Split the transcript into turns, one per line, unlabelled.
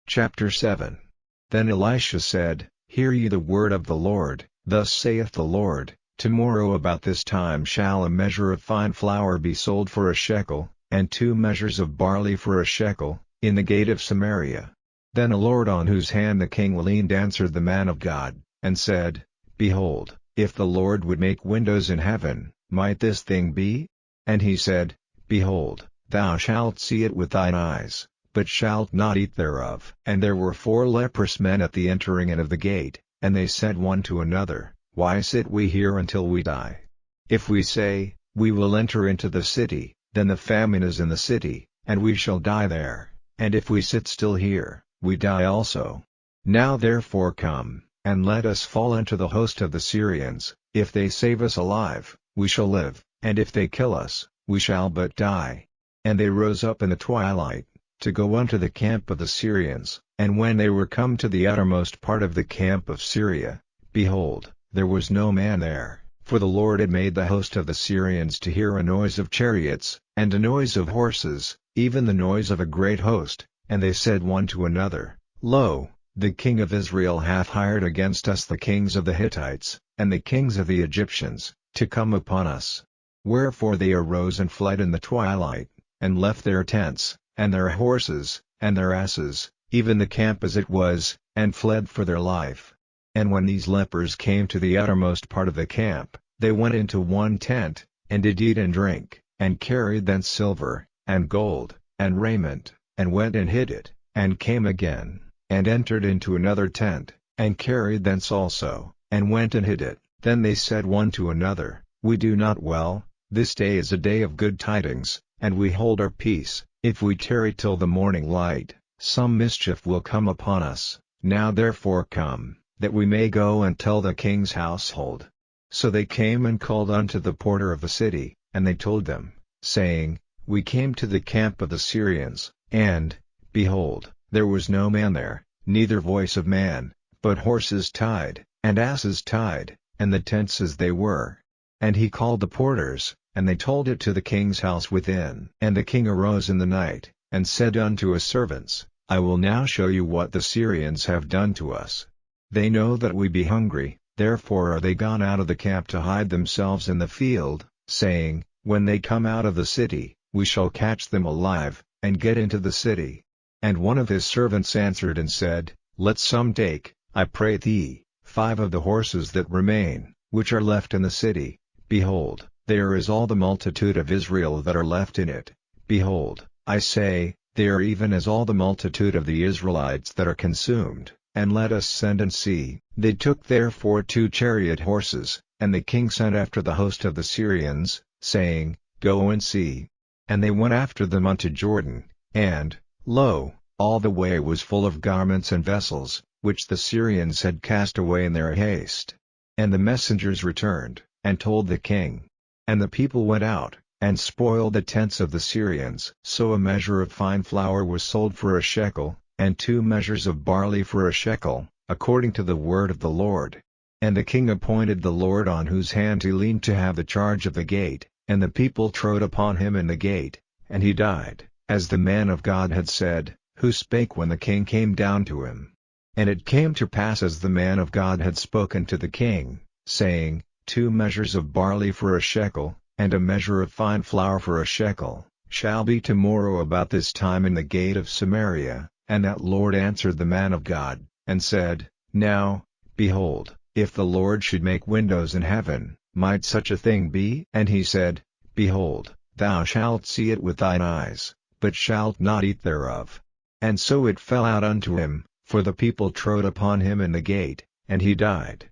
Chapter 7. Then Elisha said, Hear ye the word of the Lord. Thus saith the Lord, Tomorrow about this time shall a measure of fine flour be sold for a shekel, and 2 measures of barley for a shekel, in the gate of Samaria. Then the Lord on whose hand the king leaned answered the man of God, and said, Behold, if the Lord would make windows in heaven, might this thing be? And he said, Behold, thou shalt see it with thine eyes, but shalt not eat thereof. And there were 4 leprous men at the entering in of the gate, and they said one to another, Why sit we here until we die? If we say, We will enter into the city, then the famine is in the city, and we shall die there, and if we sit still here, we die also. Now therefore come, and let us fall into the host of the Syrians. If they save us alive, we shall live, and if they kill us, we shall but die. And they rose up in the twilight, to go unto the camp of the Syrians, and when they were come to the uttermost part of the camp of Syria, behold, there was no man there, for the Lord had made the host of the Syrians to hear a noise of chariots, and a noise of horses, even the noise of a great host, and they said one to another, Lo, the king of Israel hath hired against us the kings of the Hittites, and the kings of the Egyptians, to come upon us. Wherefore they arose and fled in the twilight, and left their tents, and their horses, and their asses, even the camp as it was, and fled for their life. And when these lepers came to the uttermost part of the camp, they went into one tent, and did eat and drink, and carried thence silver, and gold, and raiment, and went and hid it, and came again, and entered into another tent, and carried thence also, and went and hid it. Then they said one to another, We do not well, this day is a day of good tidings, and we hold our peace. If we tarry till the morning light, some mischief will come upon us. Now therefore come, that we may go and tell the king's household. So they came and called unto the porter of the city, and they told them, saying, We came to the camp of the Syrians, and, behold, there was no man there, neither voice of man, but horses tied, and asses tied, and the tents as they were. And he called the porters, and they told it to the king's house within. And the king arose in the night, and said unto his servants, I will now show you what the Syrians have done to us. They know that we be hungry, therefore are they gone out of the camp to hide themselves in the field, saying, When they come out of the city, we shall catch them alive, and get into the city. And one of his servants answered and said, Let some take, I pray thee, 5 of the horses that remain, which are left in the city. Behold, there is all the multitude of Israel that are left in it. Behold, I say, they are even as all the multitude of the Israelites that are consumed, and let us send and see. They took therefore 2 chariot horses, and the king sent after the host of the Syrians, saying, Go and see. And they went after them unto Jordan, and, lo, all the way was full of garments and vessels, which the Syrians had cast away in their haste. And the messengers returned, and told the king. And the people went out, and spoiled the tents of the Syrians. So a measure of fine flour was sold for a shekel, and 2 measures of barley for a shekel, according to the word of the Lord. And the king appointed the Lord on whose hand he leaned to have the charge of the gate, and the people trode upon him in the gate, and he died, as the man of God had said, who spake when the king came down to him. And it came to pass as the man of God had spoken to the king, saying, 2 measures of barley for a shekel, and a measure of fine flour for a shekel, shall be tomorrow about this time in the gate of Samaria. And that Lord answered the man of God, and said, Now, behold, if the Lord should make windows in heaven, might such a thing be? And he said, Behold, thou shalt see it with thine eyes, but shalt not eat thereof. And so it fell out unto him, for the people trode upon him in the gate, and he died.